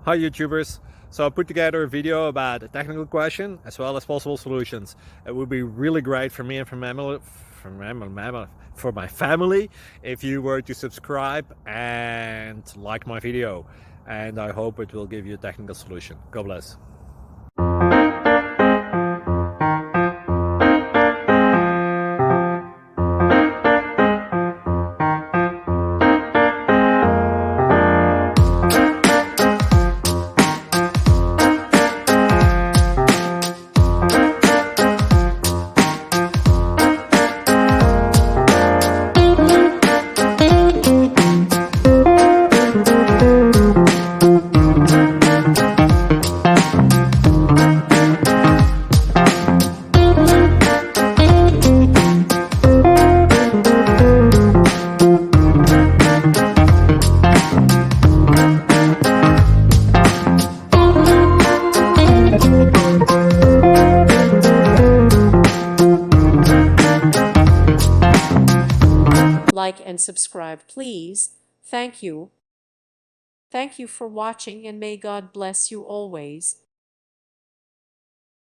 Hi YouTubers. So I put together a video about a technical question as well as possible solutions. It would be really great for me and for my family if you were to subscribe and like my video. And I hope it will give you a technical solution. God bless. Like and subscribe, please. Thank you. Thank you for watching, and may God bless you always.